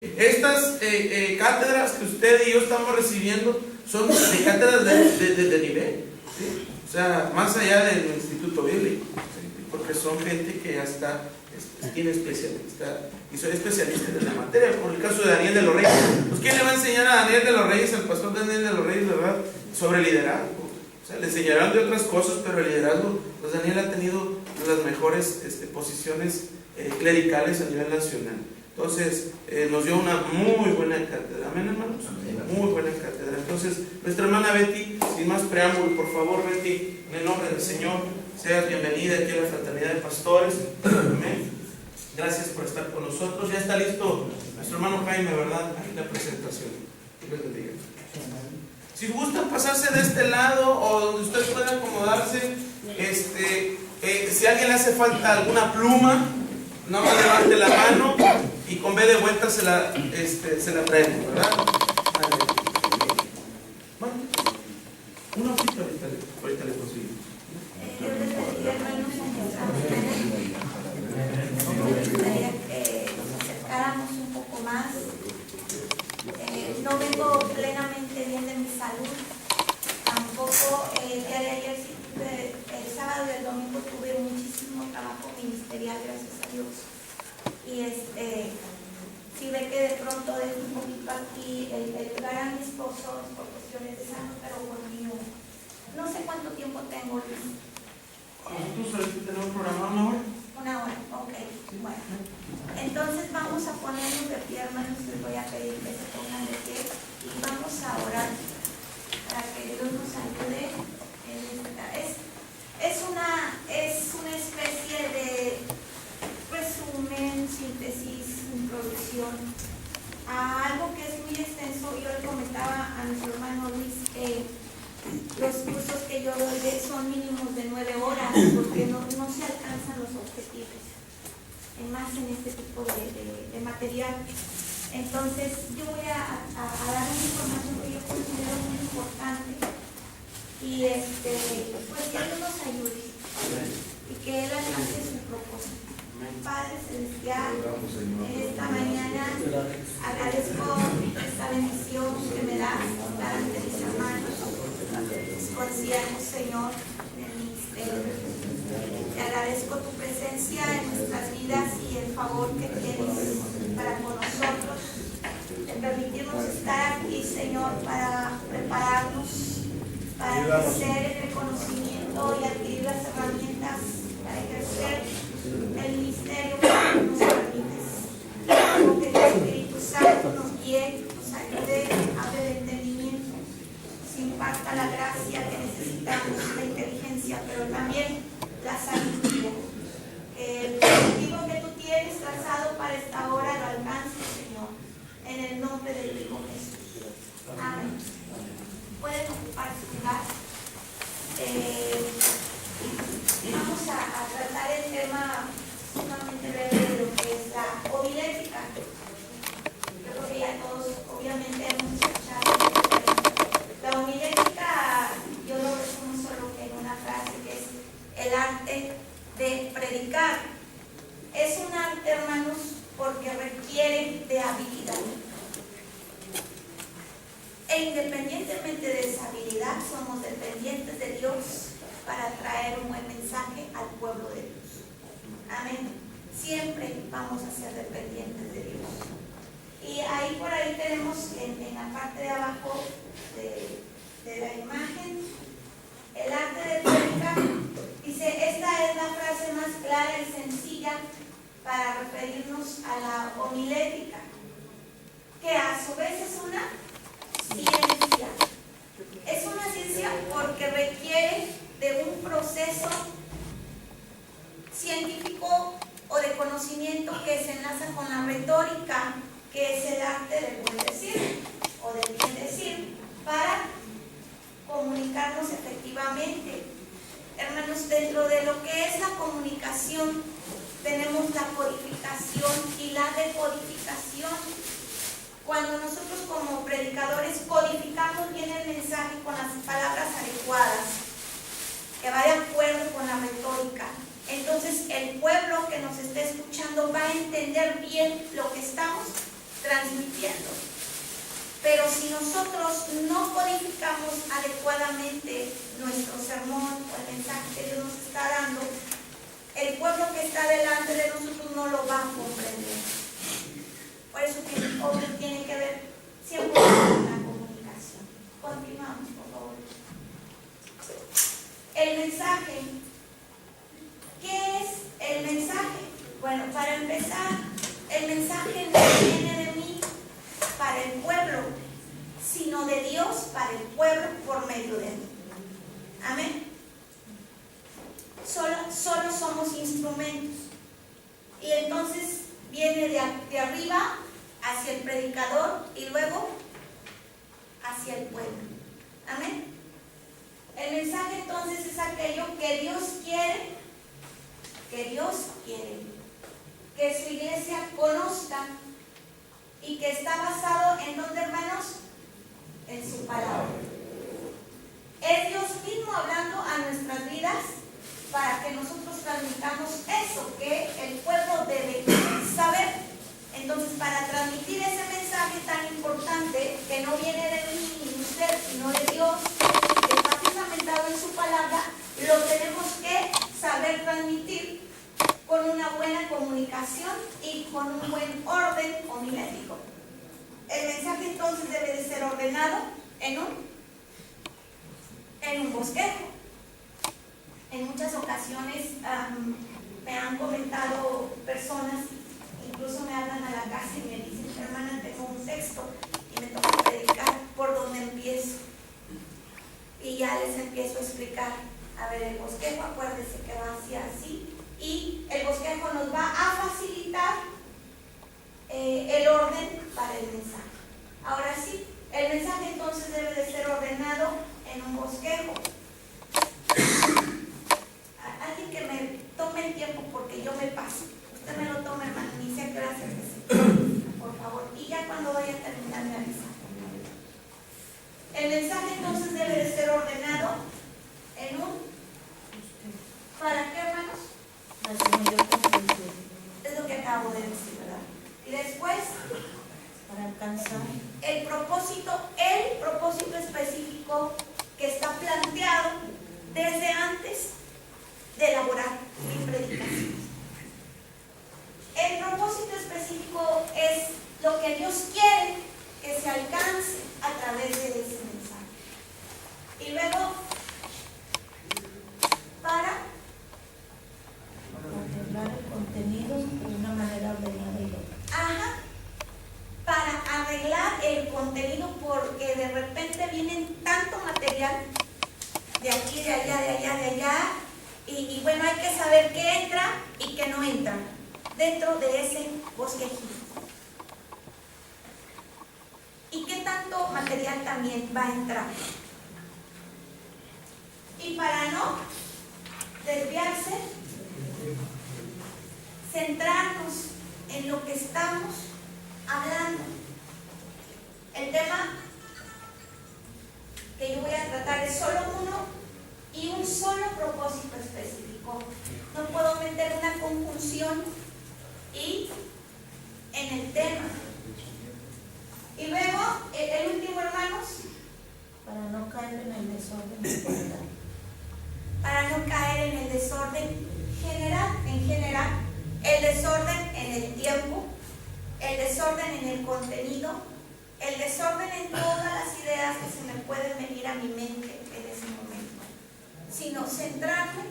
Estas cátedras que usted y yo estamos recibiendo son de cátedras de nivel, ¿sí? O sea, más allá del Instituto Bíblico, ¿sí? Porque son gente que ya está, tiene especialista y son especialistas en la materia. Por el caso de Daniel de los Reyes, pues ¿quién le va a enseñar a Daniel de los Reyes, al pastor Daniel de los Reyes, verdad? Sobre liderazgo. O sea, le enseñarán de otras cosas, pero el liderazgo, pues Daniel ha tenido las mejores posiciones clericales a nivel nacional. Entonces, nos dio una muy buena cátedra. ¿Amén, hermanos? Muy buena cátedra. Entonces, nuestra hermana Betty, sin más preámbulo, por favor, Betty, en el nombre del Señor, seas bienvenida aquí a la Fraternidad de Pastores. Amén. Gracias por estar con nosotros. Ya está listo nuestro hermano Jaime, ¿verdad? Aquí la presentación. Dios les bendiga. Si gustan pasarse de este lado o donde ustedes puedan acomodarse, si a alguien le hace falta alguna pluma, no más levante la mano y con B de vuelta se la traen, ¿verdad? Bueno, una hojita ahorita le consigo. Me gustaría que nos acercáramos un poco más. No vengo plenamente bien de mi salud. Tampoco el día de ayer, el sábado y el domingo tuve muchísimo trabajo ministerial, gracias a Dios. Y sí ve que de pronto dejo un poquito aquí el lugar a mi esposo por cuestiones de salud, pero por mí no sé cuánto tiempo tengo, Luis. Nosotros ahorita tenemos un programa Una hora, ok. Bueno, entonces vamos a ponernos de pie, hermanos. Les voy a pedir que se pongan de pie y vamos a orar para que Dios nos ayude en esta. Es una especie de resumen, síntesis, introducción a algo que es muy extenso. Yo le comentaba a nuestro hermano Luis que los cursos que yo doy son mínimos de 9 horas porque no se alcanzan los objetivos, más en este tipo de material. Entonces yo voy a dar una información que yo considero muy importante y pues que Dios nos ayude y que Él alcance su propósito. Padre Celestial, en esta mañana agradezco esta bendición que me das ante mis hermanos, mis conciervos, Señor, en el ministerio. Te agradezco tu presencia en nuestras vidas y el favor que tienes para con nosotros, de permitirnos estar aquí, Señor, para prepararnos, para crecer en el conocimiento y adquirir las herramientas para ejercer el ministerio que nos permites. Como que el Espíritu Santo nos guíe, nos ayude, abre el entendimiento, nos imparta la gracia que necesitamos, la inteligencia, pero también la sabiduría. Que el objetivo que tú tienes trazado para esta hora lo alcance, Señor, en el nombre del Hijo Jesús. Amén. Pueden ocupar su lugar. Vamos a tratar el tema sumamente breve de lo que es la homilética. Yo creo que ya todos obviamente hemos escuchado la homilética. Yo lo resumo solo que en una frase, que es el arte de predicar. Es un arte, hermanos, porque requiere de habilidad. E independientemente de esa habilidad, somos dependientes de Dios para traer un buen mensaje al pueblo de Dios. Amén. Siempre vamos a ser dependientes de Dios. Y ahí por ahí tenemos en la parte de abajo de la imagen el arte de predicar. Dice, esta es la frase más clara y sencilla para referirnos a la homilética, que a su vez es una ciencia. Es una ciencia porque requiere de un proceso científico o de conocimiento que se enlaza con la retórica, que es el arte del buen decir o del bien decir, para comunicarnos efectivamente. Hermanos, dentro de lo que es la comunicación tenemos la codificación y la decodificación. Cuando nosotros como predicadores codificamos bien el mensaje con las palabras adecuadas, que va de acuerdo con la retórica, entonces el pueblo que nos esté escuchando va a entender bien lo que estamos transmitiendo. Pero si nosotros no codificamos adecuadamente nuestro sermón o el mensaje que Dios nos está dando, el pueblo que está delante de nosotros no lo va a comprender. Por eso tiene que ver siempre con la comunicación. Continuamos, por favor. El mensaje. ¿Qué es el mensaje? Bueno, para empezar, el mensaje no viene de mí para el pueblo, sino de Dios para el pueblo por medio de mí. Amén. Solo somos instrumentos. Y entonces viene de arriba hacia el predicador y luego hacia el pueblo. Amén. El mensaje entonces es aquello que Dios quiere que su iglesia conozca y que está basado en ¿dónde, hermanos? En su palabra. Es Dios mismo hablando a nuestras vidas para que nosotros transmitamos eso que el pueblo debe saber. Entonces, para transmitir ese mensaje tan importante que no viene de mí ni de usted, sino de Dios, que está fundamentado en su palabra, lo tenemos que saber transmitir con una buena comunicación y con un buen orden homilético. El mensaje entonces debe de ser ordenado en un bosquejo. En muchas ocasiones me han comentado personas, incluso me hablan a la casa y me dicen: hermana, tengo un texto y me toca predicar, ¿por dónde empiezo? Y ya les empiezo a explicar. A ver, el bosquejo, acuérdese que va hacia así, y el bosquejo nos va a facilitar el orden para el mensaje. Ahora sí, el mensaje entonces debe de ser ordenado en un bosquejo. Alguien que me tome el tiempo porque yo me paso. Usted me lo toma, hermano, ni sé qué hora se hace. Por favor. Y ya cuando vaya a terminar me avisa. El mensaje entonces debe de ser ordenado en un... ¿Para qué, hermanos? Es lo que acabo de decir, ¿verdad? Y después, para alcanzar el propósito específico que está planteado desde antes de elaborar mi predicación. El propósito específico es lo que Dios quiere que se alcance a través de ese mensaje. Y luego, para arreglar el contenido de una manera ordenada y lógica. Para arreglar el contenido, porque de repente vienen tanto material de aquí, de allá, de allá, de allá, y bueno, hay que saber qué entra y qué no entra dentro de ese bosquejito. Y qué tanto material también va a entrar. Y para no desviarse, centrarnos en lo que estamos hablando. El tema que yo voy a tratar es solo uno y un solo propósito específico. No puedo meter una conjunción y en el tema. Y luego, el último, hermanos, para no caer en el desorden general. Para no caer en el desorden general, el desorden en el tiempo, el desorden en el contenido, el desorden en todas las ideas que se me pueden venir a mi mente en ese momento, sino centrarme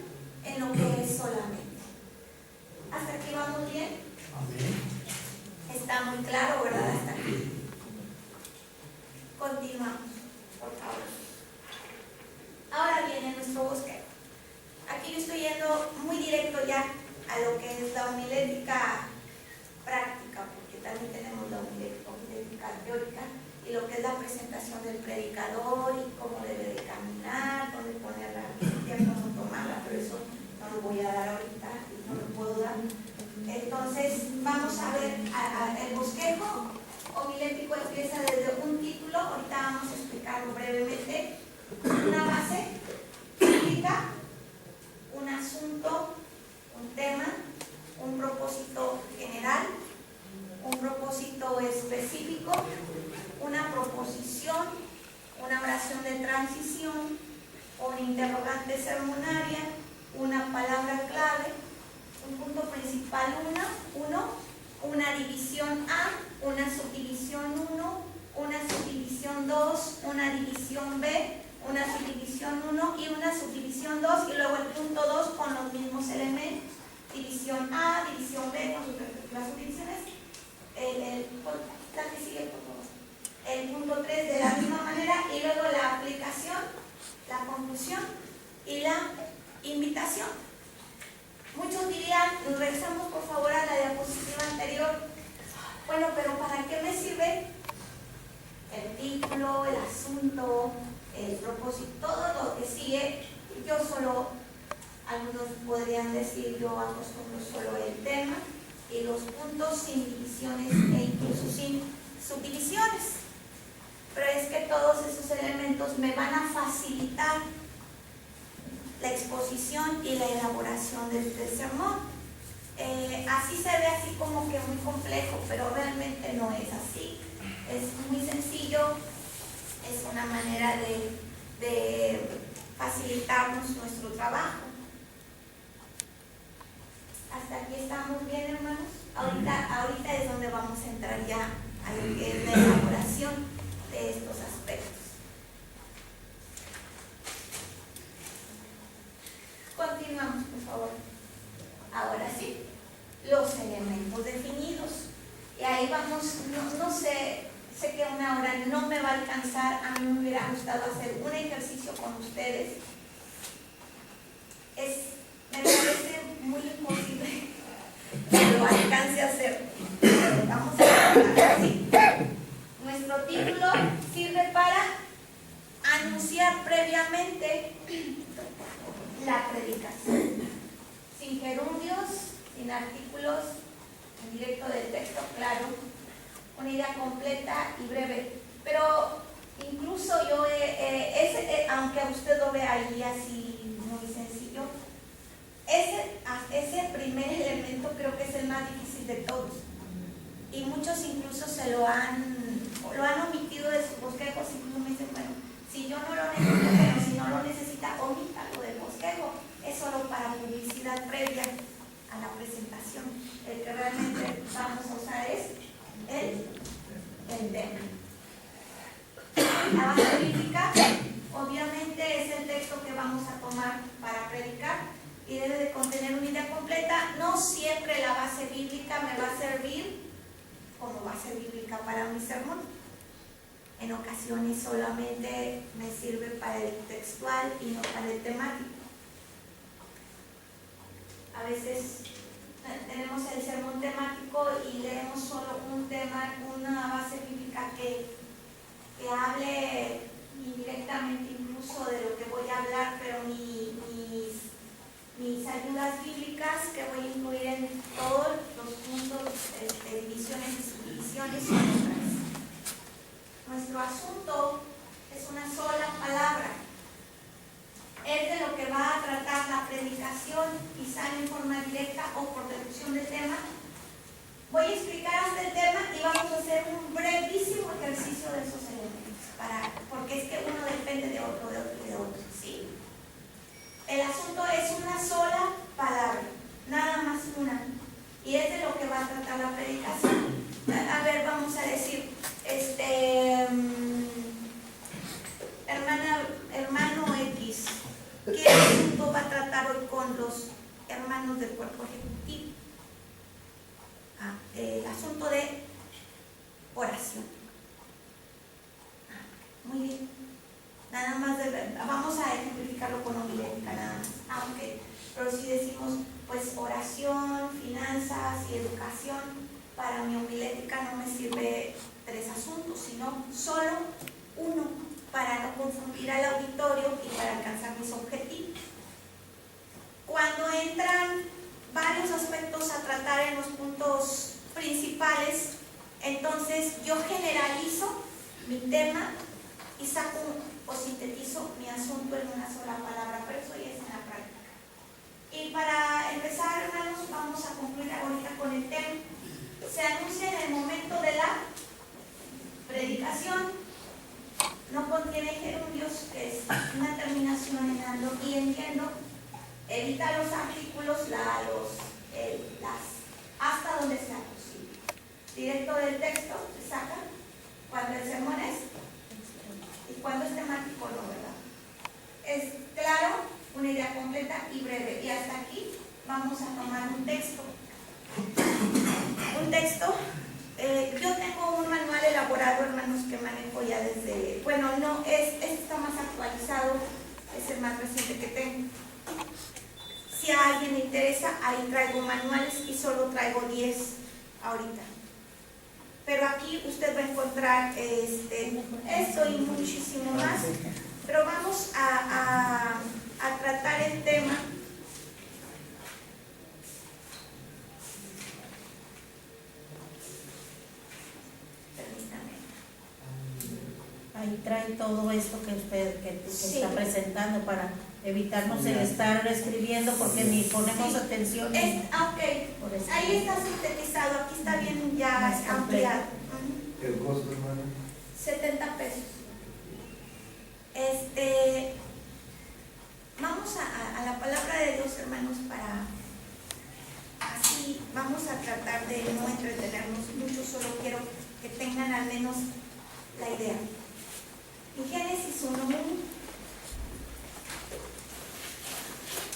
en lo que es solamente. ¿Hasta aquí vamos bien? Amén. Está muy claro, ¿verdad? Hasta aquí. Continuamos, por favor. Ahora viene nuestro bosquejo. Aquí yo estoy yendo muy directo ya a lo que es la homilética práctica, porque también tenemos la homilética teórica y lo que es la presentación del predicador y cómo debe de caminar, dónde poner la Biblia, cómo tomarla, pero eso no lo voy a dar ahorita y no lo puedo dar. Entonces vamos a ver el bosquejo homilético. Empieza desde un título, ahorita vamos a explicarlo brevemente, una base bíblica, un asunto, un propósito general, un propósito específico oración de transición, una interrogante sermonaria, una palabra clave, un punto principal 1, una división A, una subdivisión 1, una subdivisión 2, una división B, una subdivisión 1 y una subdivisión 2, y luego el punto 2 con los mismos elementos, división A, división B con las subdivisiones, la que sigue, por favor. El punto 3 de la misma manera, y luego la aplicación, la conclusión y la invitación. Muchos dirían, regresamos por favor a la diapositiva anterior. Bueno, pero ¿para qué me sirve el título, el asunto, el propósito, todo lo que sigue? Yo solo, algunos podrían decir, yo acostumbro solo el tema y los puntos sin divisiones e incluso sin subdivisiones. Pero es que todos esos elementos me van a facilitar la exposición y la elaboración del sermón. Así se ve así como que muy complejo, pero realmente no es así. Es muy sencillo, es una manera de facilitarnos nuestro trabajo. ¿Hasta aquí estamos bien, hermanos? Ahorita es donde vamos a entrar ya a lo que es la elaboración de estos aspectos. Continuamos, por favor. Ahora sí, los elementos definidos. Y ahí vamos, no sé que una hora no me va a alcanzar. A mí me hubiera gustado hacer un ejercicio con ustedes. Me parece muy imposible que lo alcance a hacer. Pero vamos a tratar así. Nuestro título sirve para anunciar previamente la predicación, sin gerundios, sin artículos, en directo del texto, claro, una idea completa y breve. Pero incluso yo, aunque usted lo vea ahí así muy sencillo, ese primer elemento creo que es el más difícil de todos. Y muchos incluso se lo han omitido de sus bosquejos, incluso me dicen, bueno, si yo no lo necesito, pero si no lo necesita, omítalo del bosquejo. Es solo para publicidad previa a la presentación. El que realmente vamos a usar es el tema. La base bíblica, obviamente, es el texto que vamos a tomar para predicar y debe de contener una idea completa. No siempre la base bíblica me va a servir como base bíblica para mi sermón. En ocasiones solamente me sirve para el textual y no para el temático. A veces tenemos el sermón temático y leemos solo un tema, una base bíblica que hable indirectamente incluso de lo que voy a hablar, pero mis ayudas bíblicas que voy a incluir en todos los puntos, divisiones y subdivisiones son otras. Nuestro asunto es una sola palabra. Es de lo que va a tratar la predicación, quizá en forma directa o por deducción del tema. Voy a explicar hasta el tema y vamos a hacer un brevísimo ejercicio de esos elementos, porque es que uno depende de otro, ¿sí? El asunto es una sola palabra, nada más una, y es de lo que va a tratar la predicación. A ver, vamos a decir, hermano X, ¿qué asunto va a tratar hoy con los hermanos del cuerpo ejecutivo? El asunto de oración. Muy bien. Nada más vamos a ejemplificarlo con homilética nada más. Ok. Pero si decimos, pues oración, finanzas y educación, para mi homilética no me sirve 3 asuntos, sino solo uno, para no confundir al auditorio y para alcanzar mis objetivos. Cuando entran varios aspectos a tratar en los puntos principales, entonces yo generalizo mi tema y saco o sintetizo mi asunto en una sola palabra, pero eso ya es en la práctica. Y para empezar, hermanos, vamos a concluir ahorita con el tema. Se anuncia en el momento de la predicación. no contiene gerundios, que es una terminación en ando y entiendo, evita los artículos, las, hasta donde sea posible. Directo del texto se saca cuando el sermón es y cuando es temático no, ¿verdad? Es claro, una idea completa y breve. Y hasta aquí vamos a tomar un texto. Un texto. Yo tengo un manual elaborado, hermanos, que manejo ya desde, bueno, no, este está más actualizado, es el más reciente que tengo. Si a alguien le interesa, ahí traigo manuales y solo traigo 10 ahorita. Pero aquí usted va a encontrar esto y muchísimo más. Pero vamos a tratar el tema. Ahí trae todo esto que usted que Sí. está presentando para evitarnos el estar escribiendo porque ni ponemos atención. Ok, Por eso. ahí está sintetizado, aquí está bien ya Más completo. ampliado. Ujú. ¿El costo, hermano? 70 pesos. Vamos a la palabra de Dios, hermanos, para así vamos a tratar de no entretenernos mucho, solo quiero que tengan al menos la idea. En Génesis 1:1,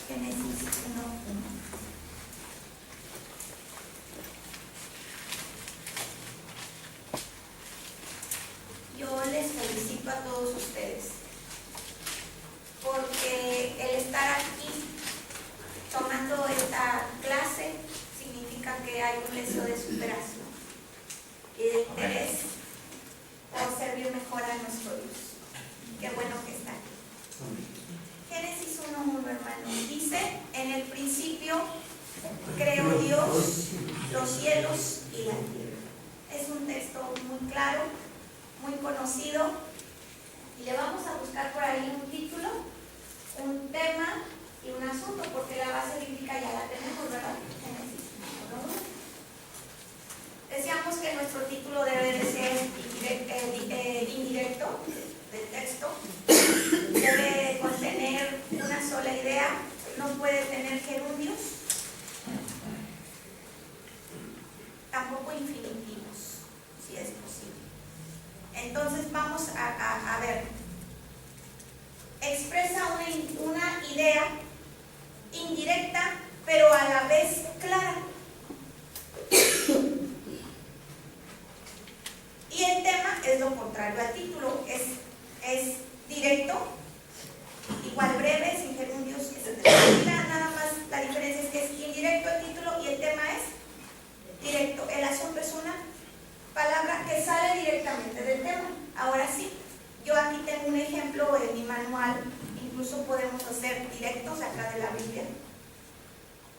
Génesis 1:1. Yo les felicito a todos ustedes porque el estar aquí tomando esta clase significa que hay un deseo de superación y de interés por servir mejor a nuestro Dios. Qué bueno que está aquí. Génesis 1:1, hermanos, dice: en el principio creó Dios los cielos y la tierra. Es un texto muy claro, muy conocido, y le vamos a buscar por ahí un título, un tema y un asunto, porque la base bíblica ya la tenemos, ¿verdad? Génesis 1:1. Decíamos que nuestro título debe de ser indirecto del texto, debe contener una sola idea, no puede tener gerundios, tampoco infinitivos, si es posible. Entonces vamos a ver, expresa una idea indirecta, pero a la vez clara. Y el tema es lo contrario al título, es directo, igual breve, sin gerundios, etc. Nada más la diferencia es que es indirecto el título y el tema es directo. El asunto es una palabra que sale directamente del tema. Ahora sí, yo aquí tengo un ejemplo en mi manual, incluso podemos hacer directos acá de la Biblia.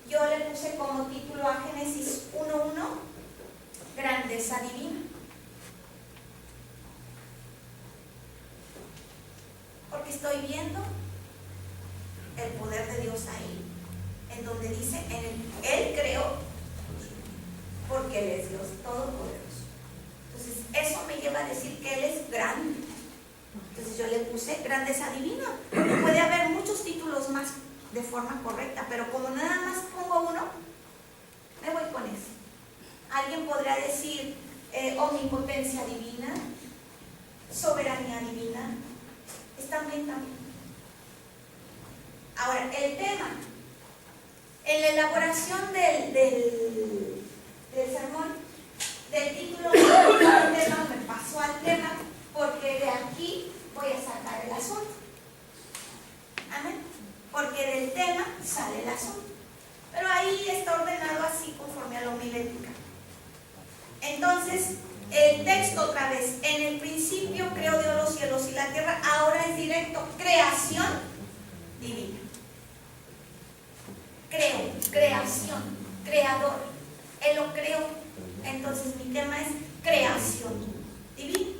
Yo le puse como título a Génesis 1:1, grandeza divina. Porque estoy viendo el poder de Dios ahí, en donde dice, Él creó, porque Él es Dios todopoderoso. Entonces, eso me lleva a decir que Él es grande. Entonces yo le puse grandeza divina. Puede haber muchos títulos más de forma correcta, pero como nada más pongo uno, me voy con eso. Alguien podrá decir omnipotencia divina, soberanía divina. Están bien también. Ahora, el tema. En la elaboración del sermón, del título, el tema me pasó al tema, porque de aquí voy a sacar el asunto. Amén. Porque del tema sale el asunto. Pero ahí está ordenado así conforme a la homilética. Entonces, el texto otra vez, en el principio creó Dios los cielos y la tierra, ahora es directo, creación divina. Creación, creador, Él lo creó. Entonces mi tema es creación divina.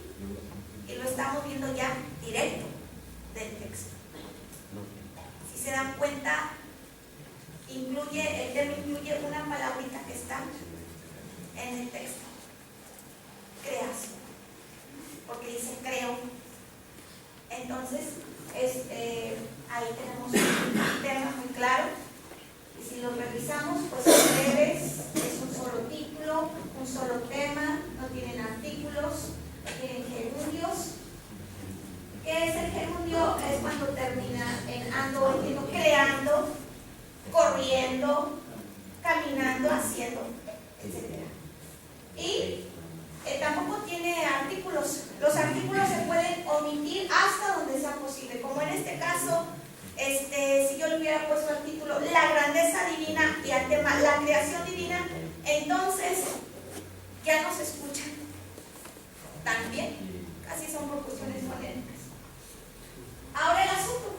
Y lo estamos viendo ya directo del texto. Si se dan cuenta, el tema incluye una palabrita que está en el texto. Creación, porque dice creo. Entonces, ahí tenemos un tema muy claro. Y si lo revisamos, pues en breves, es un solo título, un solo tema, no tienen artículos, no tienen gerundios. ¿Qué es el gerundio? Es cuando termina en ando, creando, corriendo, caminando, haciendo, etc. Y tampoco tiene artículos. Los artículos se pueden omitir hasta donde sea posible. Como en este caso, si yo le hubiera puesto al título La grandeza divina y al tema La creación divina, entonces ya no se escuchan tan bien. Casi son por cuestiones fonéticas. Ahora el asunto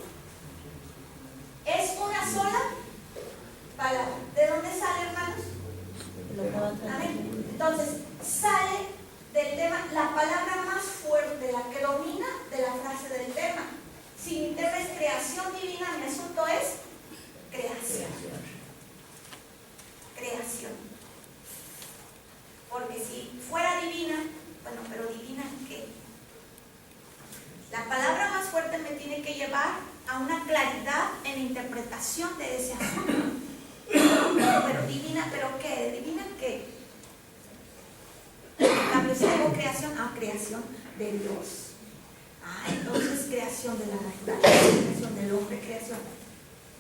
es una sola palabra. ¿De dónde sale, hermanos? Amén. Entonces, sale del tema la palabra más fuerte, la que domina de la frase del tema. Si mi tema es creación divina, mi asunto es creación. Creación. Porque si fuera divina, bueno, pero divina ¿qué? La palabra más fuerte me tiene que llevar a una claridad en la interpretación de ese asunto. Pero divina, ¿pero qué? ¿Divina qué? Establecer creación, creación de Dios. Entonces creación de la naturaleza, creación del hombre, creación.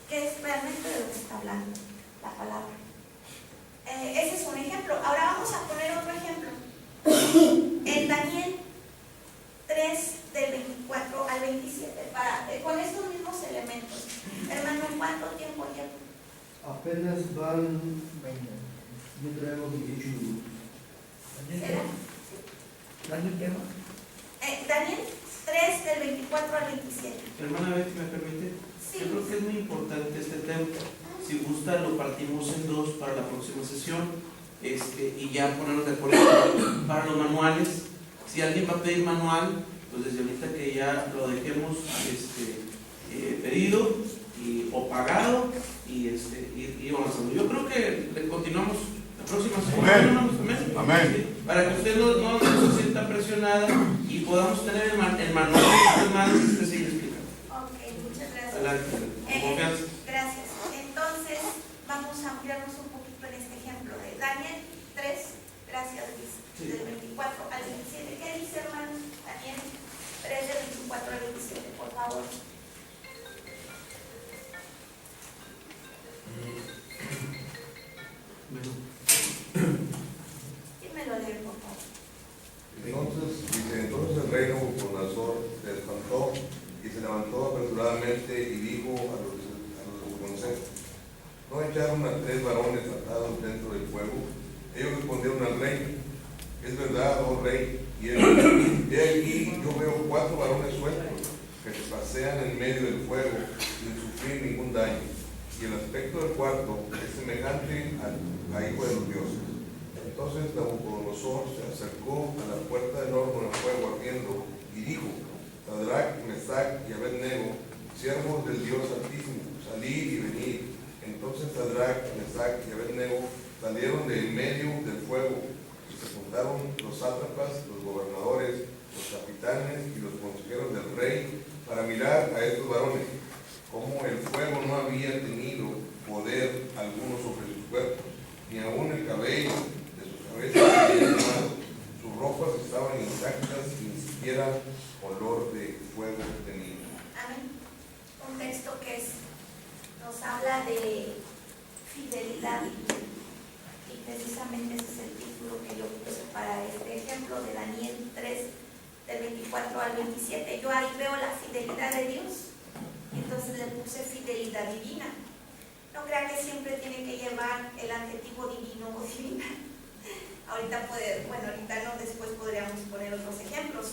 ¿Qué es realmente de lo que está hablando la palabra? Ese es un ejemplo. Ahora vamos a poner otro ejemplo. En Daniel 3, del 24 al 27, con estos mismos elementos. Hermano, ¿cuánto tiempo lleva? Apenas van, yo traigo 18. ¿Será? Daniel 3, del 24 al 27. Hermana Betty, ¿me permite? Sí. Yo creo que es muy importante este tema. Si gusta, lo partimos en dos para la próxima sesión y ya ponernos de acuerdo para los manuales. Si alguien va a pedir manual, pues desde ahorita que ya lo dejemos pedido o pagado y avanzando. Yo creo que le continuamos la próxima semana. Amén. Amén. Sí, para que usted no se sienta presionada y podamos tener el manual que usted sigue explicando. Ok, muchas gracias. Adelante, con confianza. Gracias. Entonces, vamos a ampliarnos un poquito en este ejemplo de Daniel 3, gracias Luis, Sí. del 24 al 27. ¿Qué dice, hermanos? Daniel 3, del 24 al 27, por favor. ¿Quién me lo lee, por favor? Entonces el rey Nabucodonosor se espantó y se levantó apresuradamente y dijo a los de su consejo: ¿no echaron a 3 varones atados dentro del fuego? Ellos respondieron al rey: es verdad, oh rey. Y él, he aquí, yo veo 4 varones sueltos que se pasean en medio del fuego sin sufrir ningún daño. Y el aspecto del cuarto es semejante a hijo de los dioses. Entonces Nabucodonosor se acercó a la puerta del horno de fuego ardiendo y dijo: Sadrach, Mesach y Abednego, siervos del Dios Altísimo, salid y venid. Entonces Sadrach, Mesach y Abednego salieron de en medio del fuego, y se juntaron los sátrapas, los gobernadores, los capitanes y los consejeros del rey para mirar a estos varones, como el fuego no había tenido poder alguno sobre sus cuerpos, ni aun el cabello de sus cabezas había quemado, sus ropas estaban intactas y ni siquiera olor de fuego tenían. Amén. Un texto que nos habla de fidelidad y precisamente ese es el título que yo puse para este ejemplo de Daniel 3, del 24 al 27. Yo ahí veo la fidelidad de Dios. Entonces le puse fidelidad divina. No crean que siempre tiene que llevar el adjetivo divino o divina. Ahorita no, después podríamos poner otros ejemplos.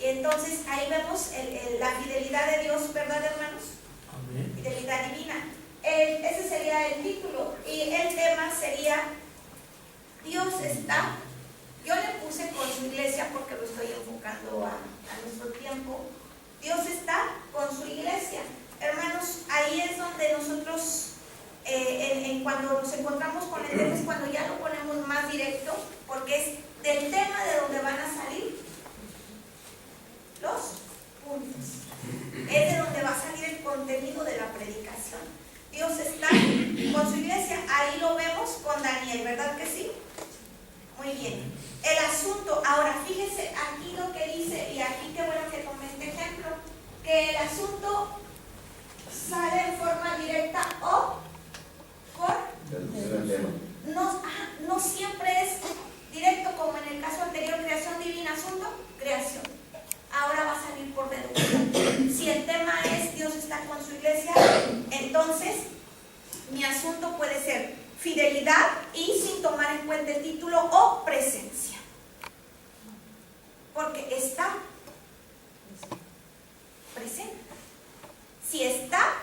Y entonces ahí vemos la fidelidad de Dios, ¿verdad, hermanos? Amén. Fidelidad divina. Ese sería el título. Y el tema sería Dios está. Yo le puse con su iglesia porque lo estoy enfocando a nuestro tiempo. Dios está con su iglesia. Hermanos, ahí es donde nosotros, cuando nos encontramos con el tema, es cuando ya lo ponemos más directo, porque es del tema de donde van a salir los puntos. asunto sale en forma directa o por no siempre es directo, como en el caso anterior, creación divina, asunto, creación. Ahora va a salir por deducción. Si el tema es Dios está con su iglesia, entonces mi asunto puede ser fidelidad y sin tomar en cuenta el título o presencia. Porque está presente. Si está,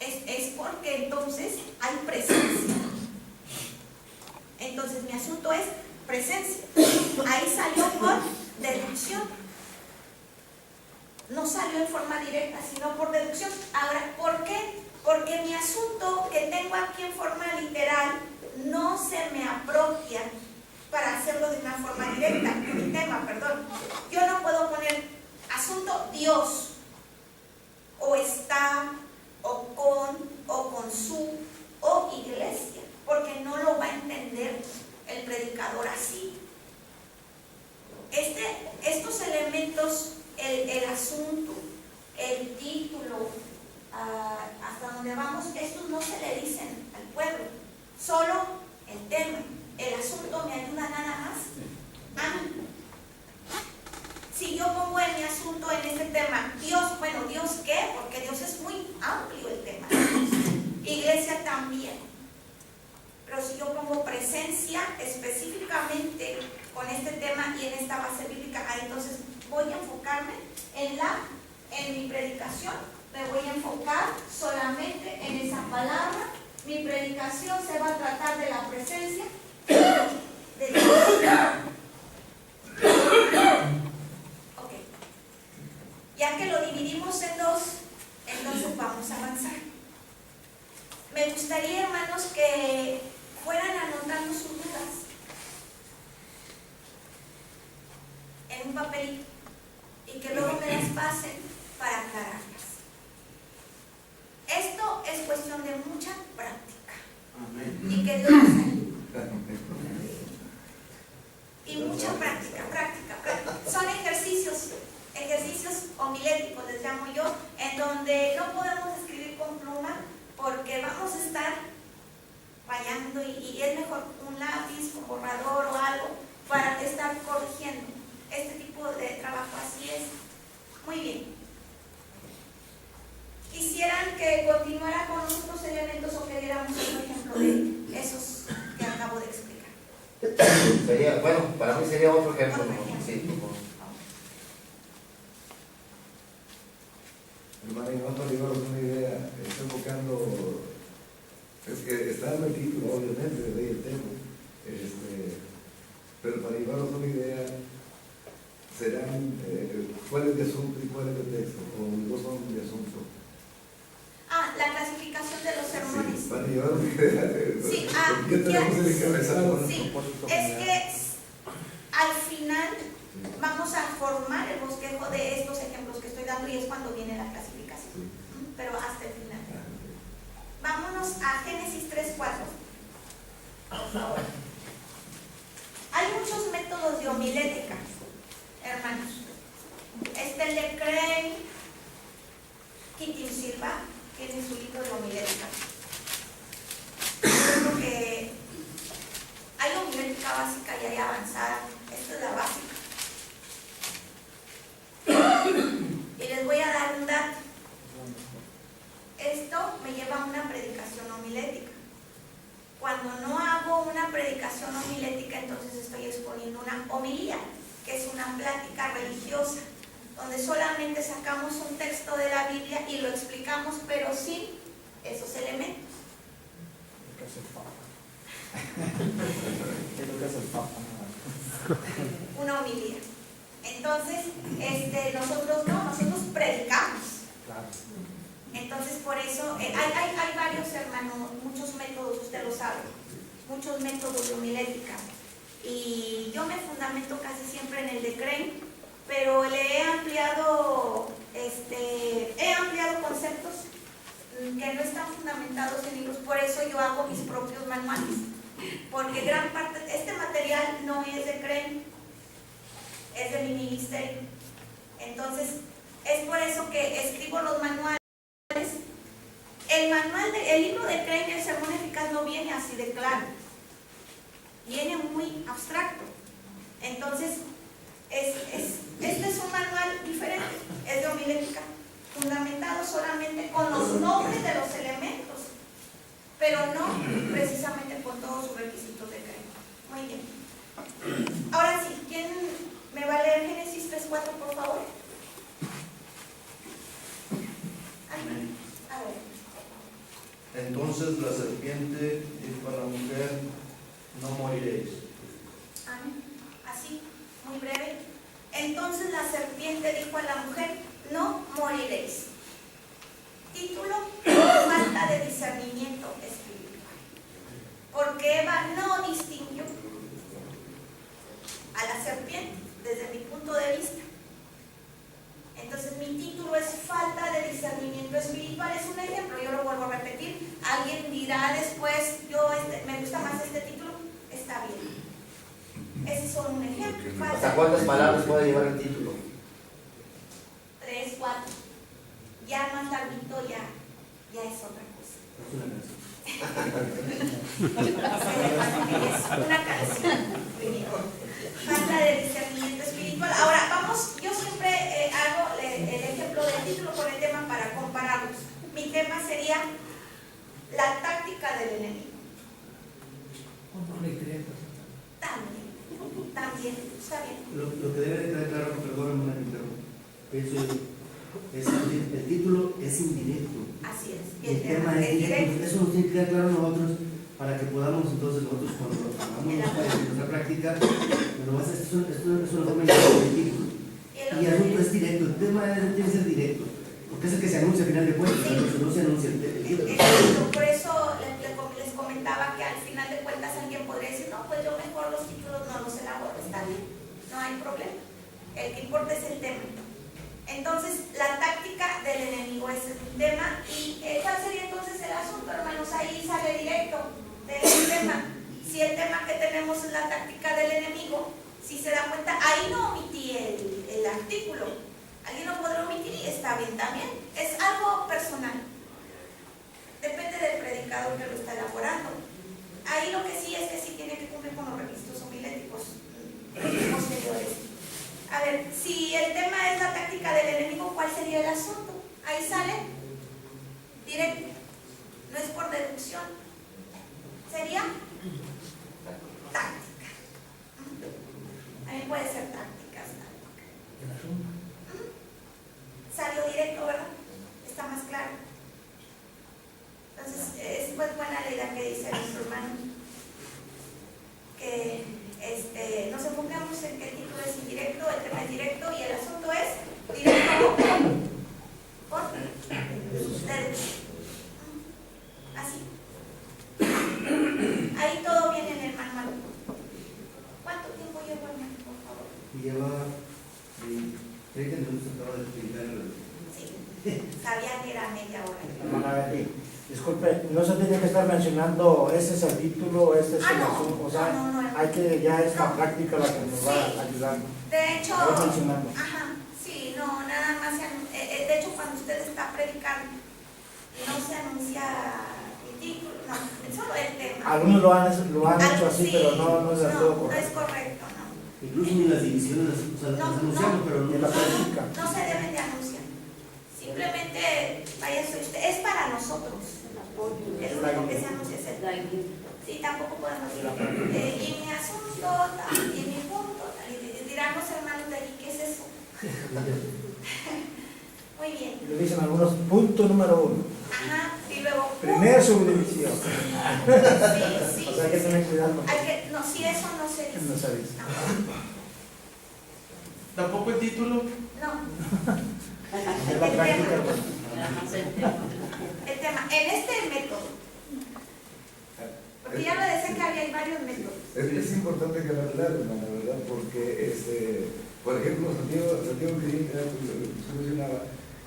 es porque entonces hay presencia. Entonces mi asunto es presencia. Ahí salió por deducción. No salió en forma directa, sino por deducción. Ahora, ¿por qué? Porque mi asunto que tengo aquí en forma literal no se me apropia para hacerlo de una forma directa. Mi tema, perdón. Yo no puedo poner asunto Dios, o está, o con su, o iglesia, porque no lo va a entender el predicador así. Estos elementos, el asunto, el título, hasta donde vamos, estos no se le dicen al pueblo, solo el tema. El asunto me ayuda nada más a mí. Si yo pongo en mi asunto en este tema Dios, bueno, ¿Dios qué? Porque Dios es muy amplio el tema. Iglesia también. Pero si yo pongo presencia específicamente con este tema y en esta base bíblica, entonces voy a enfocarme en mi predicación, me voy a enfocar solamente en esa palabra. Mi predicación se va a tratar de la presencia de Dios. Ok. Ya que lo dividimos en dos, entonces vamos a avanzar. Me gustaría, hermanos, que fueran anotando sus dudas en un papelito y que luego me las pasen para aclararlas. Esto es cuestión de mucha práctica. Amén. Y que Dios nos ayude. Y mucha práctica. Son ejercicios homiléticos, les llamo yo, en donde no podemos escribir con pluma porque vamos a estar fallando y es mejor un lápiz, un borrador o algo para estar corrigiendo. Este tipo de trabajo así es. Muy bien. ¿Quisieran que continuara con los otros elementos o que diéramos un ejemplo de esos que acabo de explicar? Sería, bueno, para mí sería otro ejemplo. Otro ejemplo. Sí, por favor. Hermano, y no para llevaros una idea, estoy enfocando, es que está en el título, obviamente, de ley el tema, pero para llevaros una idea, serán cuál es de asunto y cuál es de texto, o los dos son de asunto. La clasificación de los sermones. Sí, para llevar una idea, Sí, ¿qué tenemos en el encabezado? Sí, es que al final vamos a formar el bosquejo de estos ejemplos que estoy dando y es cuando viene la clasificación, pero hasta el final. Vámonos a Génesis 3:4. Por favor. Hay muchos métodos de homilética, hermanos. El de Craig Kittin Silva tiene su libro de homilética. Yo creo que hay homilética básica y hay avanzada. Esta es la básica. Y les voy a dar un dato. Esto me lleva a una predicación homilética. Cuando no hago una predicación homilética, entonces estoy exponiendo una homilía, que es una plática religiosa, donde solamente sacamos un texto de la Biblia y lo explicamos, pero sin esos elementos. Una homilía. Entonces, nosotros predicamos. Entonces, por eso, hay varios, hermanos, muchos métodos, usted lo sabe, muchos métodos de homilética. Y yo me fundamento casi siempre en el de Crane, pero le he ampliado conceptos que no están fundamentados en libros. Por eso yo hago mis propios manuales, porque gran parte de este material no es de Crane, es de mi ministerio. Entonces, Es por eso que escribo los manuales. El libro de Kreiner, Sermón Eficaz, no viene así de claro. Viene muy abstracto. Entonces, este es un manual diferente, es de homilética, fundamentado solamente con los nombres de los elementos, pero no precisamente con todos sus requisitos de Kreiner. Muy bien. Ahora sí, ¿quién me va a leer Génesis 3:4, por favor? A ver. Entonces la serpiente dijo a la mujer, no moriréis. Amén. Así, muy breve. Entonces la serpiente dijo a la mujer, no moriréis. Título, falta de discernimiento espiritual. Porque Eva no distinguió a la serpiente, desde mi punto de vista. Entonces mi título es falta de discernimiento espiritual. Es un ejemplo, yo lo vuelvo a repetir. Alguien dirá después, me gusta más este título, está bien. Ese es solo un ejemplo. ¿Hasta cuántas palabras puede llevar el título? 3, 4. Ya más larguito, ya es otra cosa. Es una canción. Falta de discernimiento espiritual. Ahora, vamos, yo siempre hago el ejemplo del título con el tema para compararlos. Mi tema sería la táctica del enemigo. También, está bien. Lo que debe quedar claro, perdóname una interrupción, el título es indirecto. Así es. El tema es directo. Eso nos tiene que quedar claro a nosotros para que podamos entonces nosotros cuando hagamos nuestra práctica, esto es una forma de título. Y el asunto es directo, el tema tiene que ser directo, porque es el que se anuncia al final de cuentas, no se anuncia el título. Por eso les comentaba que al final de cuentas alguien podría decir, no, pues yo mejor los títulos no los elaboro, está bien, no hay problema. El que importa es el tema. Entonces, la táctica del enemigo es el tema. ¿Y cuál sería entonces el asunto, hermanos? Ahí sale directo del tema. Si el tema que tenemos es la táctica del enemigo, si se da cuenta, ahí no omití el artículo. Alguien lo podrá omitir y está bien también. Es algo personal. Depende del predicador que lo está elaborando. Ahí lo que sí es que sí tiene que cumplir con los requisitos homiléticos posteriores. A ver, si el tema es la táctica del enemigo, ¿cuál sería el asunto? Ahí sale directo. No es por deducción. Sería táctica. También puede ser tácticas. Salió directo, ¿verdad? Está más claro. Entonces, es pues buena la idea que dice nuestro hermano, que nos enfocamos en que el título es indirecto, el tema es directo y el asunto es directo por deducción. Así. Ahí todo viene en el manual. ¿Cuánto tiempo llevo, hermano, por favor? Lleva 30 minutos, acaba de explicar. Sí, sabía que era media hora. Hermana Betty, disculpe, no se tiene que estar mencionando ese es el título, este es el no, asunto, o sea, no, hay que ya es la práctica la que nos va a ayudar. De hecho, Voy mencionando. ajá, sí, no, nada más, de hecho cuando usted está predicando, no se anuncia el título, no, solo el tema. Algunos lo han hecho así, Sí, pero no es del todo no es correcto. correcto, no. Incluso ni las divisiones las anunciamos, pero En la práctica. No se deben de anunciar. Simplemente, vaya soy usted, es para nosotros. El único que se anuncia es el. Sí, tampoco podemos decir. Y mi asunto, tal, y mi punto, tal, y dirán los hermanos de aquí, ¿qué es eso? Muy bien. Y lo dicen algunos, punto número 1. Ajá, y luego. Primera subdivisión. Sí. O sea, hay que tener cuidado. No, si eso no se dice. No se dice. ¿Tampoco el título? No. Es la práctica. El tema, en este método, porque ya lo decía que había varios métodos. Es importante que lo aclaren, la verdad, porque, por ejemplo, Santiago Cristina, que usted mencionaba,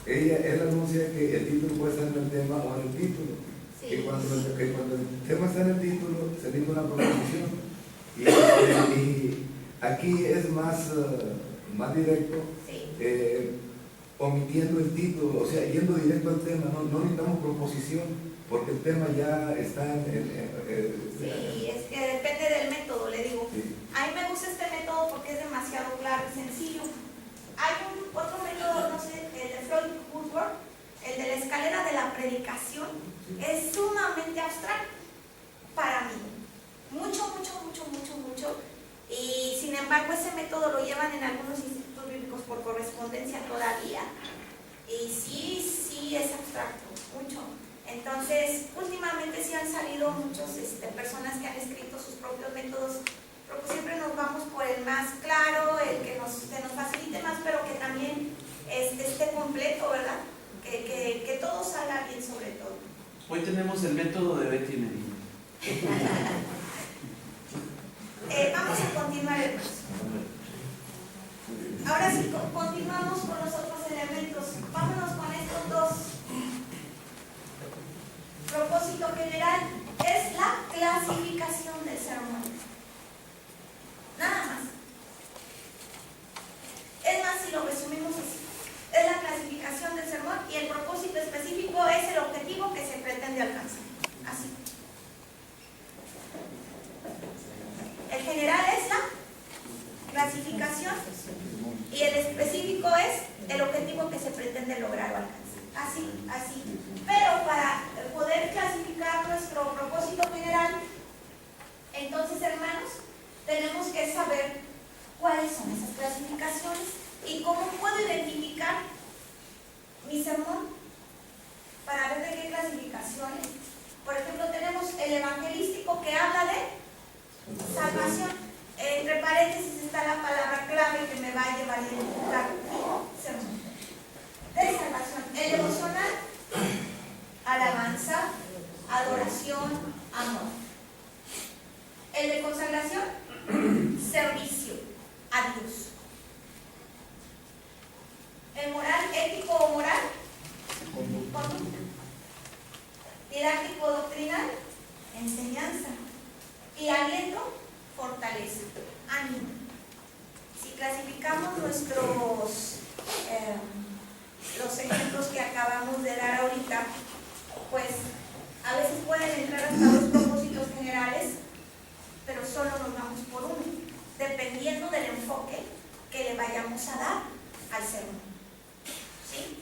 él anuncia que el título puede estar en el tema o en el título. Sí. Que cuando el tema está en el título, se dice una proposición. Y aquí es más directo. Sí. omitiendo el título, o sea, yendo directo al tema, no necesitamos proposición, porque el tema ya está Sí, es que depende del método, le digo. sí. A mí me gusta este método porque es demasiado claro y sencillo. Hay otro método, no sé, el de Floyd Woodward, el de la escalera de la predicación, es sumamente abstracto para mí. Mucho. Y sin embargo ese método lo llevan en algunos institutos bíblicos por correspondencia todavía. Y sí es abstracto, mucho. Entonces, últimamente sí han salido muchas personas que han escrito sus propios métodos, pero pues siempre nos vamos por el más claro, el que nos facilite más, pero que también esté completo, ¿verdad? Que todo salga bien sobre todo. Hoy tenemos el método de Betty Medina. Vamos a continuar, hermanos. Ahora sí, continuamos con los otros elementos. Vámonos con estos dos. Propósito general es la clasificación del sermón. Nada más. Es más, si lo resumimos así, es la clasificación del sermón y el propósito específico es el objetivo que se pretende alcanzar. Así. El general es la clasificación y el específico es el objetivo que se pretende lograr o alcanzar. Así. Pero para poder clasificar nuestro propósito general, entonces, hermanos, tenemos que saber cuáles son esas clasificaciones y cómo puedo identificar mi sermón para ver de qué clasificaciones. Por ejemplo, tenemos el evangelístico que habla de salvación. Entre paréntesis está la palabra clave que me va a llevar a identificar mi sermón. De salvación. El devocional, alabanza, adoración, amor. El de consagración, servicio a Dios. El moral, ético o moral, conducta. Didáctico doctrinal, enseñanza. Y aliento, fortaleza, ánimo. Si clasificamos los ejemplos que acabamos de dar ahorita, pues a veces pueden entrar hasta los propósitos generales, pero solo nos vamos por uno, dependiendo del enfoque que le vayamos a dar al sermón. ¿Sí?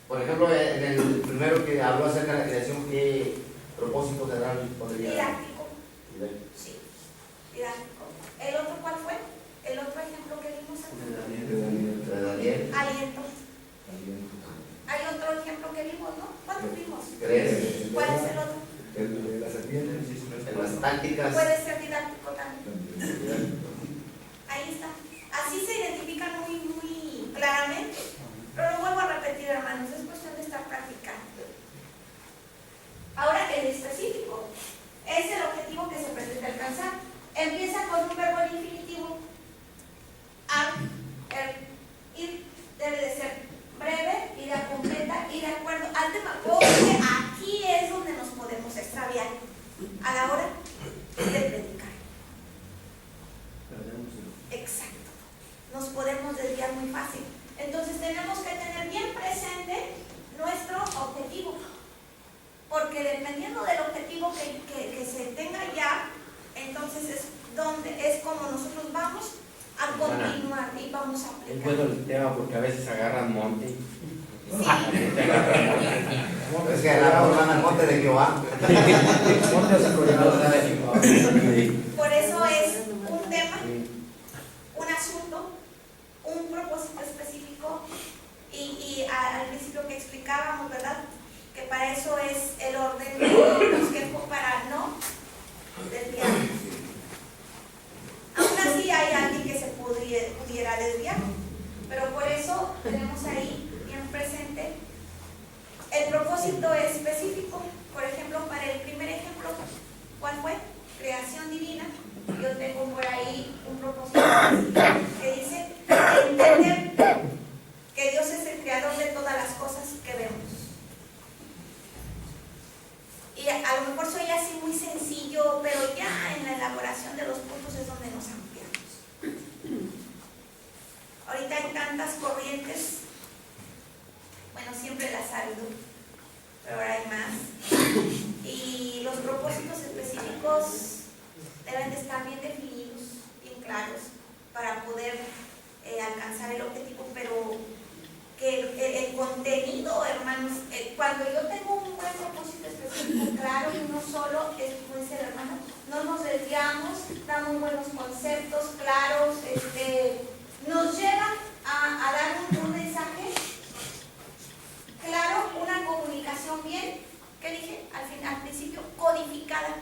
Por ejemplo, en el primero que habló acerca de la creación, ¿qué propósito general podría dar? Didáctico. Sí, didáctico. ¿El otro cuál fue? El otro ejemplo que vimos antes. De Daniel. Aliento. Hay otro ejemplo que vimos, ¿no? ¿Cuántos vimos? ¿Crees? ¿Cuál es el otro? El de la serpiente. En las tácticas. Puede ser didáctico también. Ahí está. Así se identifican muy claramente. Pero lo vuelvo a repetir, hermanos, es cuestión de estar practicando. Ahora, el específico es el objetivo que se pretende alcanzar. Empieza con un verbo en infinitivo. Ir debe de ser breve, idea completa y de acuerdo al tema. Porque aquí es donde nos podemos extraviar a la hora de predicar. Exacto. Nos podemos desviar muy fácil. Entonces tenemos que tener bien presente nuestro objetivo. Porque dependiendo del objetivo que se tenga ya, entonces es como nosotros vamos a continuar y vamos a aplicar. Es bueno el tema porque a veces agarran monte. Sí. Es que agarramos al monte de Jehová. Por eso es un tema, un asunto, un propósito específico y al principio que explicábamos, ¿verdad? Que para eso es el orden de los tiempos para no desviarnos. Aún así hay alguien que se pudiera desviar, pero por eso tenemos ahí bien presente el propósito específico. Por ejemplo, para el primer ejemplo, ¿cuál fue? Creación divina. Yo tengo por ahí un propósito específico que dice entender que Dios es el creador de todas las cosas que vemos. Y a lo mejor soy así muy sencillo, pero ya en la elaboración de los puntos es donde nos ampliamos. Ahorita hay tantas corrientes bueno, siempre la salud, pero ahora hay más. Y los propósitos específicos deben de estar bien definidos, bien claros, para poder alcanzar el objetivo, pero que el contenido, hermanos, cuando yo tengo un buen propósito específico, claro, y uno solo, es como dice el hermano, no nos desviamos, damos buenos conceptos claros, nos llevan a dar un mensaje claro, una comunicación bien, ¿qué dije? Al principio, codificada,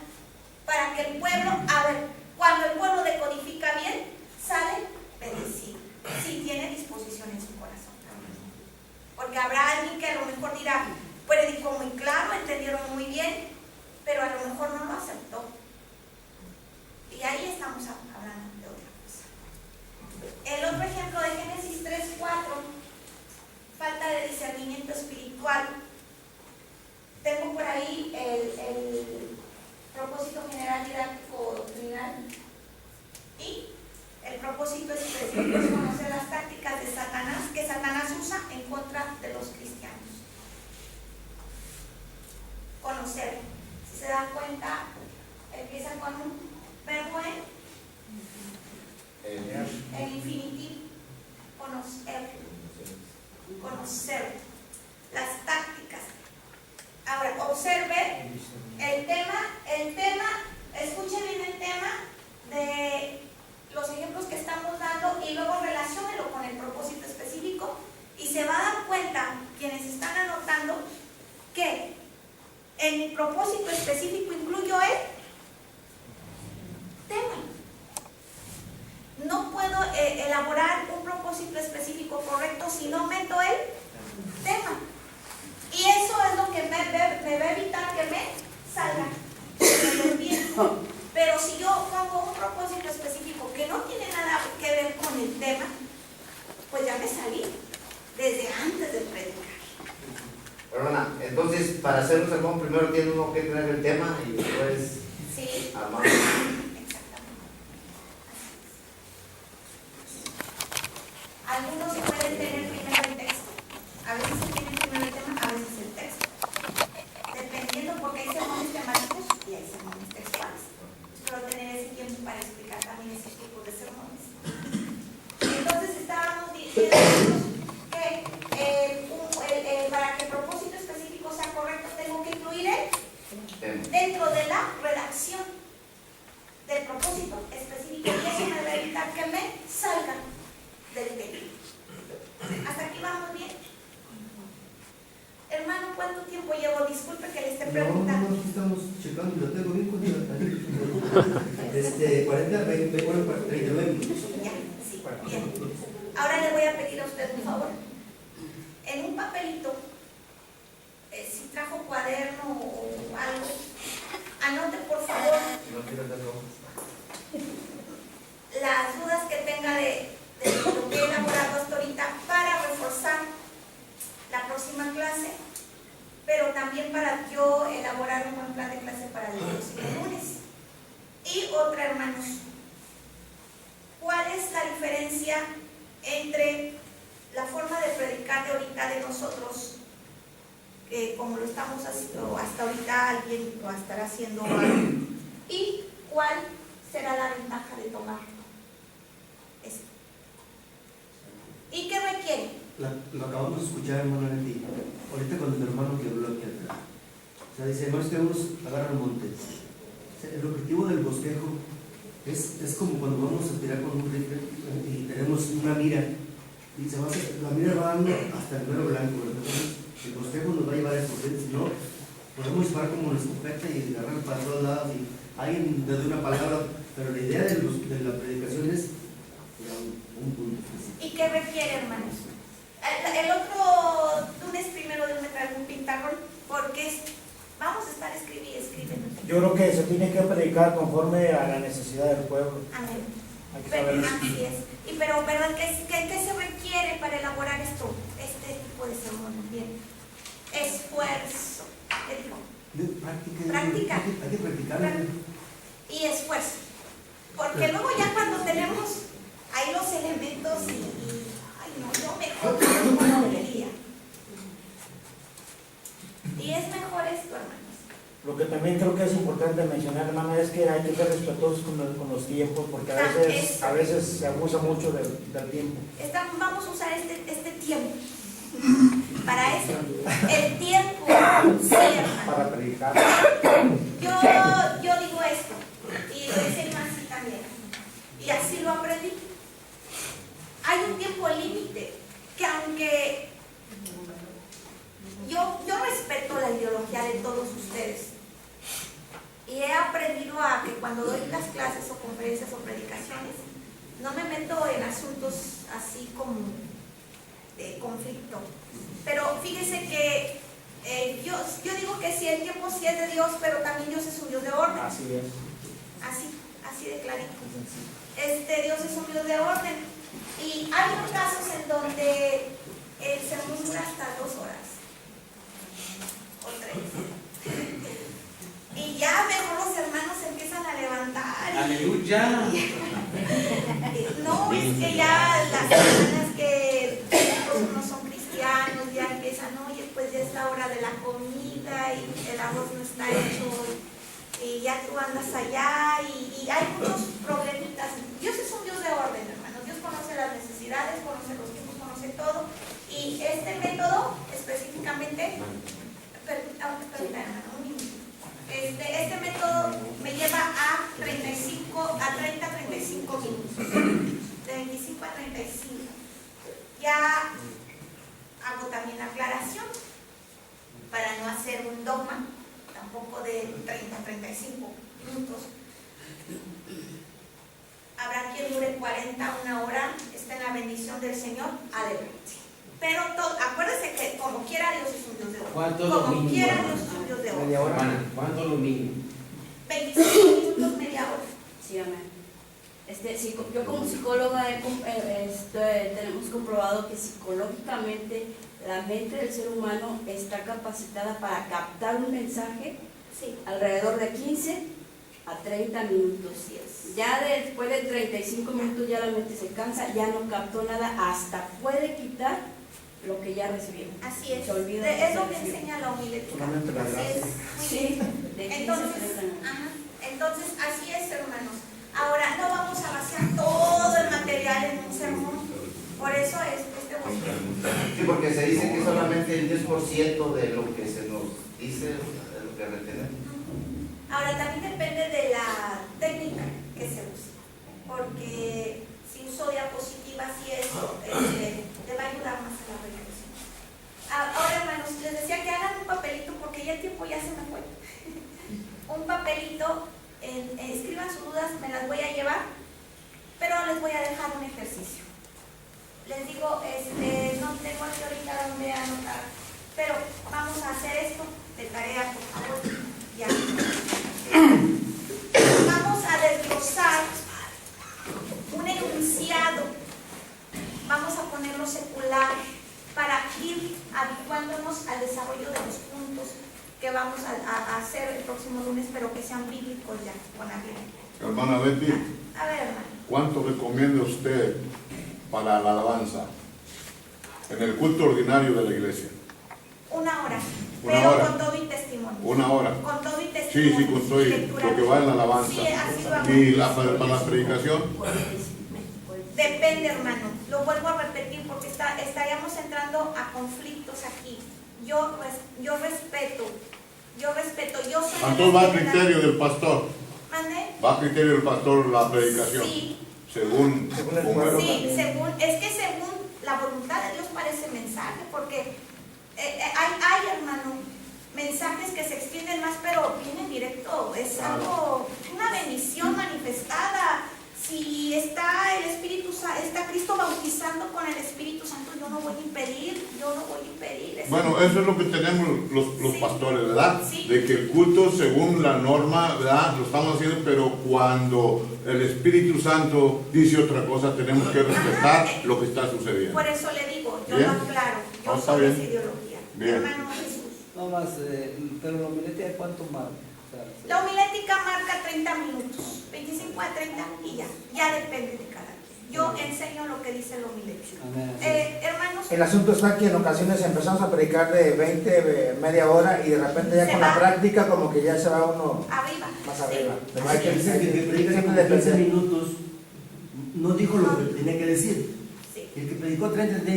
para que el pueblo, a ver, cuando el pueblo decodifica bien, sale bendecido, si tiene disposición en su corazón. Porque habrá alguien que a lo mejor dirá, predicó muy claro, entendieron muy bien, pero a lo mejor no lo aceptó. Y ahí estamos hablando de otra cosa. El otro ejemplo de Génesis 3:4, falta de discernimiento espiritual. Tengo por ahí el propósito general didáctico doctrinal y el propósito específico es conocer las tácticas de Satanás que Satanás usa en contra de los cristianos. Conocer. Si se dan cuenta, empieza con un verbo en infinitivo. Conocer. Conocer las tácticas. Ahora, observe el tema, escuche bien el tema de los ejemplos que estamos dando y luego relaciónelo con el propósito específico y se va a dar cuenta, quienes están anotando, que en mi propósito específico incluyo el tema. No puedo elaborar un propósito específico correcto si no meto el tema. Y eso es lo que me va a evitar que me salga, que me olvide. Pero si yo pongo un propósito específico que no tiene nada que ver con el tema, pues ya me salí desde antes de predicar. Hermana, entonces para hacer un sermón primero tiene uno que tener el tema y después sí, armar. exactamente. Algunos pueden tener primero el texto, a veces tienen primero el tema, a veces el texto, dependiendo porque hay sermones temáticos y hay sermones textuales. Espero tener ese tiempo para explicar también ese tipo de sermones. Entonces estábamos diciendo que para que el propósito específico sea correcto tengo que incluir dentro de la redacción del propósito específico y eso me va a evitar que me salga del tema. ¿Hasta aquí vamos bien? Hermano, ¿cuánto tiempo llevo? Disculpe que le esté preguntando. No, aquí estamos checando y lo tengo bien con 40, 20, 39 minutos. Ya, sí, bien. Ahora le voy a pedir a usted un favor. En un papelito, si trajo cuaderno o algo, anote por favor las dudas que tenga de lo que he elaborado hasta ahorita para reforzar la próxima clase, pero también para yo elaborar un buen plan de clase para el próximo lunes. Y otra, hermanos, ¿cuál es la diferencia entre la forma de predicar de ahorita de nosotros, como lo estamos haciendo hasta ahorita, alguien lo estará haciendo ahora, y cuál será la ventaja de tomarlo? Esto. ¿Y qué requiere? Lo acabamos de escuchar, hermano Leti, ahorita cuando mi hermano que habló aquí atrás. O sea, dice, hermanos, queremos agarrar montes. O sea, el objetivo del bosquejo es como cuando vamos a tirar con un rifle y tenemos una mira y la mira va dando hasta el número blanco, ¿verdad? Entonces, el bosquejo nos va a llevar a eso, si no, podemos disparar como una escopeta y agarrar para todos lados y alguien le dé una palabra, pero la idea de la predicación es un punto. ¿Y qué requiere, hermanos? El otro lunes primero Dios me trae un pintarrón porque vamos a estar escribiendo. Yo creo que se tiene que predicar conforme a la necesidad del pueblo. Amén. Hay que saber eso. Así es. Y pero ¿verdad? ¿Qué se requiere para elaborar este tipo de sermones? Bien. Esfuerzo. ¿Qué dijo? Práctica. Hay que practicar. Y esfuerzo. Porque luego ya cuando tenemos ahí los elementos ay no, yo mejor no debería. que también creo que es importante mencionar, hermana, es que hay que ser respetuosos con los tiempos, porque a veces se abusa mucho del tiempo. Vamos a usar este tiempo para eso. El tiempo, sí, hermano. Para predicar. Yo digo esto, y lo dice el así también, y así lo aprendí. Hay un tiempo límite que aunque yo respeto la ideología de todos ustedes y he aprendido a que cuando doy las clases o conferencias o predicaciones no me meto en asuntos así como de conflicto, pero fíjese que yo digo que sí, el tiempo sí es de Dios, pero también Dios es un Dios de orden. Así es. Así de clarito. Dios es un Dios de orden. Y hay unos casos en donde el sermón dura hasta 2 horas o 3. Y ya mejor los hermanos se empiezan a levantar. ¡Aleluya! No, es que ya las hermanas que no son cristianos ya empiezan, oye, pues ya es la hora de la comida y el arroz no está hecho y ya tú andas allá y hay muchos problemitas. Dios es un Dios de orden, hermanos. Dios conoce las necesidades, conoce los tiempos, conoce todo. Y este método específicamente, permítame, hermano, un minuto. Este método me lleva a 30 a 35 minutos. De 25 a 35. Ya hago también aclaración para no hacer un dogma, tampoco de 30 a 35 minutos. Habrá quien dure 40, 1 hora, está en la bendición del Señor, adelante. Pero acuérdese que como quiera Dios es un Dios de orden. ¿Cuánto es lo Como mínimo? quiera Dios es un Dios de orden. Hermana, ¿cuánto es lo mínimo? 25 minutos, media hora. Sí, amén. Yo como psicóloga tenemos comprobado que psicológicamente la mente del ser humano está capacitada para captar un mensaje alrededor de 15 a 30 minutos. Ya después de 35 minutos ya la mente se cansa, ya no captó nada, hasta puede quitar lo que ya recibió. Así es. Se olvida Es lo que enseña la homilética. Solamente la gracia. Sí, de 15 a 30 minutos. Entonces, así es, hermanos. Ahora, no vamos a vaciar todo el material en un sermón. Por eso es este bosque. Sí, porque se dice que solamente el 10% de lo que se nos dice es lo que retenemos. Ahora, también depende de la técnica que se use. Porque si uso diapositivas y eso, te va a ayudar más a la reflexión. Ahora, hermanos, les decía que hagan un papelito porque ya el tiempo ya se me fue. Un papelito, escriban sus dudas, me las voy a llevar, pero les voy a dejar un ejercicio. Les digo, no tengo aquí ahorita donde anotar, pero vamos a hacer esto de tarea, por favor. Ya. Vamos a desglosar un enunciado. Vamos a ponerlo secular para ir habituándonos al desarrollo de los puntos que vamos a hacer el próximo lunes, pero que sean bíblicos ya, con la Biblia. Hermana Betty, A ver, hermano. ¿cuánto recomienda usted para la alabanza en el culto ordinario de la iglesia? 1 hora, Una pero hora. con todo y testimonio. 1 hora. Con todo y Sí, testimonio. sí, con todo y lo que va en la alabanza. Sí, así vamos. ¿Y para la predicación? Depende, hermano. Lo vuelvo a repetir porque estaríamos entrando a conflictos aquí. Yo respeto. Yo soy. Entonces va a criterio del pastor. ¿Mande? Va a criterio del pastor la predicación. Sí. Según el pueblo. Sí, según la voluntad de Dios para ese mensaje, porque hay, hermano, mensajes que se extienden más, pero vienen directo. Es algo, una bendición manifestada. Si está el Espíritu Santo, está Cristo bautizando con el Espíritu Santo, yo no voy a impedir. Bueno, eso es lo que tenemos los Sí. pastores, ¿verdad? Sí. De que el culto, según la norma, ¿verdad? Lo estamos haciendo, pero cuando el Espíritu Santo dice otra cosa, tenemos que respetar lo que está sucediendo. Por eso le digo, yo Bien. lo aclaro, yo Está soy bien. esa ideología. Bien. Hermano Jesús. No más, pero la homilética, ¿cuánto más? La homilética marca 30 minutos, 25 a 30 y ya depende de cada quien. Yo enseño lo que dice la homilética. Amén. Hermanos, El asunto está que en ocasiones empezamos a predicar de 20, media hora y de repente ya con la práctica como que ya se va uno arriba. más arriba. Sí. Pero hay que Dice que predica siempre como 15 depende. minutos, no dijo lo que tenía que decir. Sí. El que predicó 30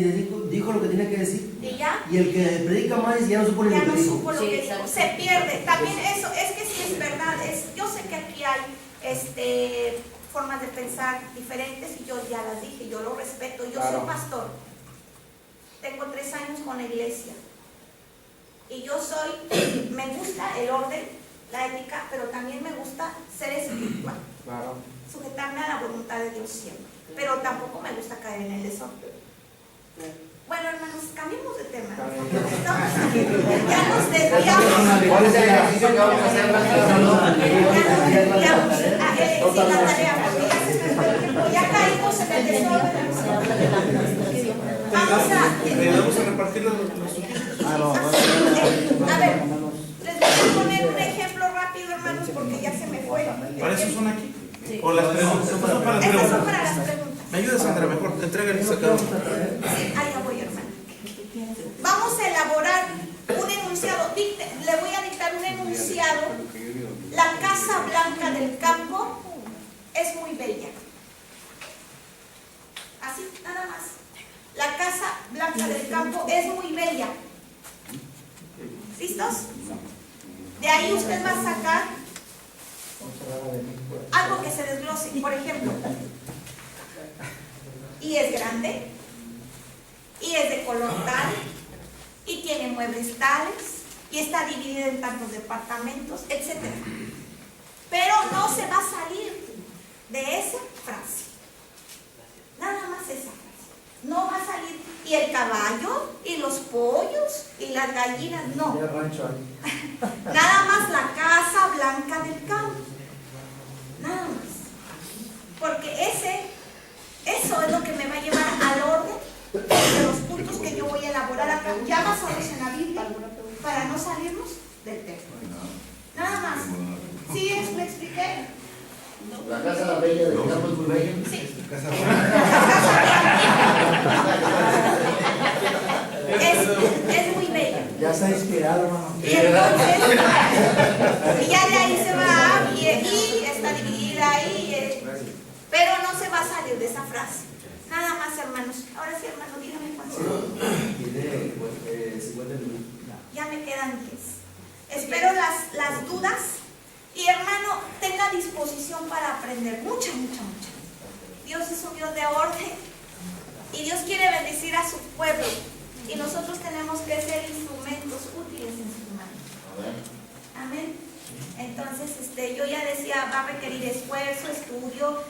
dijo lo que tenía que decir. Y ya. Y el que predica más ya no supo ni Ya lo no que dijo. supo lo Sí, que dijo. exacto. Se pierde. También eso, es que sí es verdad. Yo sé que aquí hay formas de pensar diferentes y yo ya las dije, yo lo respeto. Yo soy pastor. Tengo 3 años con la iglesia. Y yo me gusta el orden, la ética, pero también me gusta ser espiritual. Claro. Sujetarme a la voluntad de Dios siempre. Pero tampoco me gusta caer en el desorden. Bueno, hermanos, cambiemos de tema. Ya nos desviamos. ¿Cuál es el ejercicio que vamos a hacer más tarde? La tarea, porque ya se me fue el tiempo. Ya caímos en el desorden. Vamos a repartir los A ver, les voy a poner un ejemplo rápido, hermanos, porque ya se me fue. ¿Para eso son aquí? ¿O las preguntas? Estas son para las Estas son preguntas. para las preguntas. ¿Me ayudas, Sandra? Mejor te entregan a cada uno. Sí, ahí ya voy, hermano. Vamos a elaborar un enunciado. Le voy a dictar un enunciado. La Casa Blanca del Campo es muy bella. Así, nada más. La Casa Blanca del Campo es muy bella. ¿Listos? De ahí usted va a sacar algo que se desglose. Por ejemplo, y es grande, y es de color tal, y tiene muebles tales, y está dividida en tantos departamentos, etc. Pero no se va a salir de esa frase. Nada más esa frase. No va a salir, y el caballo, y los pollos, y las gallinas, no. Nada más la Casa Blanca del Campo. Nada más. Porque eso es lo que me va a llevar al orden de los puntos que yo voy a elaborar acá, ya basados en la Biblia, para no salirnos del texto. Nada más. ¿Sí me expliqué? La casa la bella del campo es muy bella. Sí. Es muy bella. Ya está inspirado, hermano. Y entonces, y ya de ahí se va, y está dividida ahí, pero no se va a salir de esa frase. Nada más, hermanos. Ahora sí, hermano, dígame cuánto. Tiene 50 minutos. Ya me quedan 10. Espero las dudas. Y hermano, tenga disposición para aprender. Mucha. Dios es un Dios de orden. Y Dios quiere bendecir a su pueblo. Y nosotros tenemos que ser instrumentos útiles en sus manos. Amén. Entonces, yo ya decía, va a requerir esfuerzo, estudio,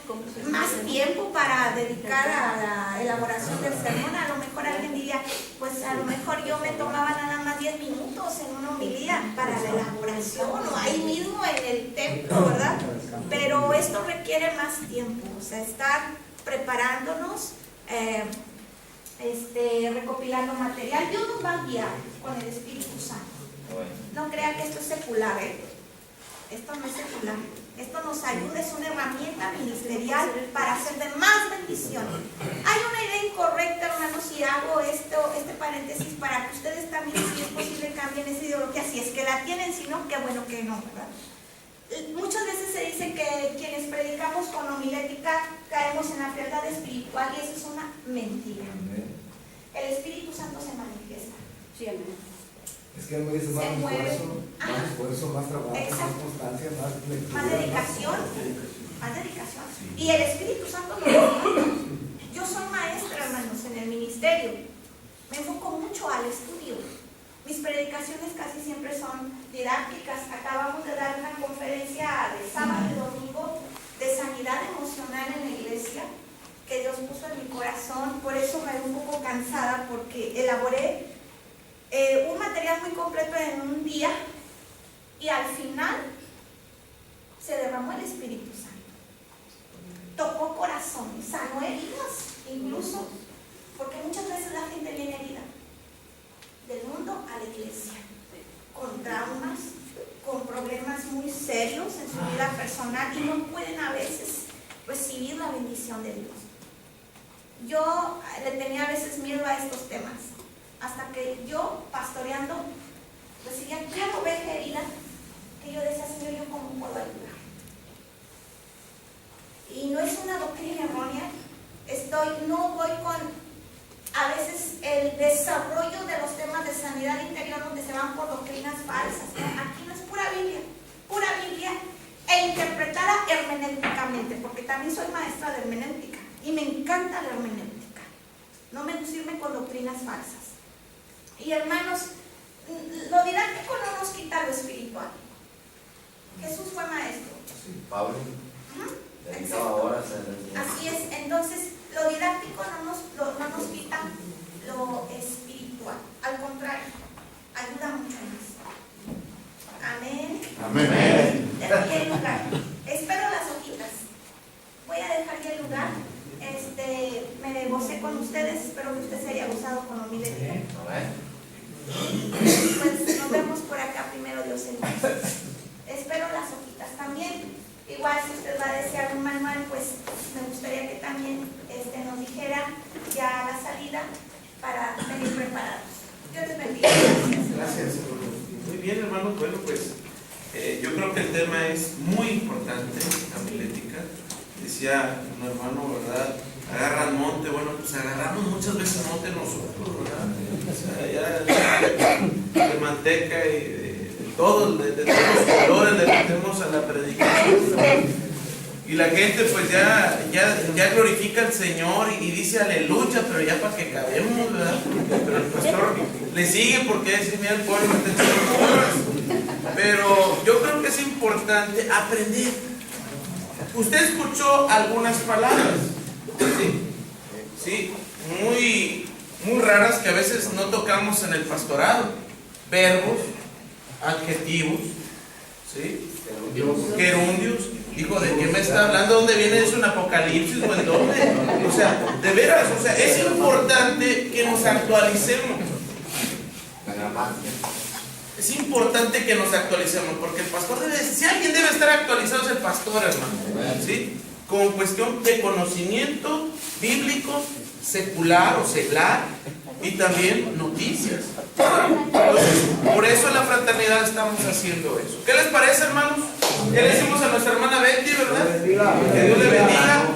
más tiempo para dedicar a la elaboración del sermón. A lo mejor alguien diría, pues a lo mejor yo me tomaba nada más 10 minutos en una homilía para la elaboración o ahí mismo en el templo, ¿verdad? Pero esto requiere más tiempo, o sea, estar preparándonos, recopilando material. Dios nos va a guiar con el Espíritu Santo. No crea que esto es secular, Esto no es secular. Esto nos ayuda, es una herramienta ministerial para hacer de más bendición. Hay una idea incorrecta, hermanos, y hago este paréntesis para que ustedes también, si es posible, cambien esa ideología, si es que la tienen, si no, qué bueno que no, ¿verdad? Muchas veces se dice que quienes predicamos con homilética caemos en la frialdad espiritual, y eso es una mentira. El Espíritu Santo se manifiesta. Sí, amén. Es que es más esfuerzo, más trabajo, más constancia, más dedicación. Y el Espíritu Santo lo demanda. Yo soy maestra, hermanos, en el ministerio. Me enfoco mucho al estudio. Mis predicaciones casi siempre son didácticas. Acabamos de dar una conferencia de sábado y domingo de sanidad emocional en la iglesia que Dios puso en mi corazón. Por eso me veo un poco cansada, porque elaboré un material muy completo en un día, y al final se derramó el Espíritu Santo, tocó corazones, sanó heridas, incluso, porque muchas veces la gente viene herida del mundo a la iglesia, con traumas, con problemas muy serios en su vida personal, y no pueden a veces recibir la bendición de Dios. Yo le tenía a veces miedo a estos temas, yo decía, Señor, ¿yo cómo puedo ayudar? Y no es una doctrina errónea, no voy con, a veces, el desarrollo de los temas de sanidad interior donde se van por doctrinas falsas, ¿no? Aquí no es pura Biblia, e interpretada hermenéuticamente, porque también soy maestra de hermenéutica, y me encanta la hermenéutica, no me gusta irme con doctrinas falsas. Y hermanos, lo didáctico no nos quita lo espiritual. Jesús fue maestro. Sí, Pablo. Dedicaba horas a la Así es, entonces lo didáctico no nos quita lo espiritual, al contrario, ayuda mucho más. Amén. Amén. Dejo ya el lugar. Espero las hojitas. Voy a dejar ya el lugar. Me gocé con ustedes, espero que usted se haya gozado con lo mío. Pues nos vemos por acá primero, Dios en Dios. Espero las hojitas también. Igual si usted va a desear un manual, pues me gustaría que también nos dijera ya la salida para venir preparados. Dios les bendiga. Gracias, hermano. Muy bien, hermano. Bueno, pues yo creo que el tema es muy importante, la homilética. Decía un hermano, ¿verdad? Agarran monte. Bueno, pues agarramos muchas veces monte nosotros, ¿verdad? O sea, ya de manteca y de todos los colores le metemos a la predicación. Y la gente pues ya glorifica al Señor y dice aleluya, pero ya para que cabemos, ¿verdad? Pero el pastor le sigue porque dice, mira, el pueblo me está echando porras. Pero yo creo que es importante aprender. Usted escuchó algunas palabras, sí, muy raras que a veces no tocamos en el pastorado. Verbos, adjetivos, ¿sí? Gerundios. Hijo, ¿de qué me está hablando? ¿Dónde viene eso? ¿En Apocalipsis o en dónde? O sea, de veras, o sea, es importante que nos actualicemos. Es importante que nos actualicemos, porque el pastor si alguien debe estar actualizado es el pastor, hermano, ¿sí? Con cuestión de conocimiento bíblico, secular o seglar, y también noticias. Entonces, por eso en la fraternidad estamos haciendo eso. ¿Qué les parece, hermanos? ¿Qué le decimos a nuestra hermana Betty, verdad? Que Dios le bendiga.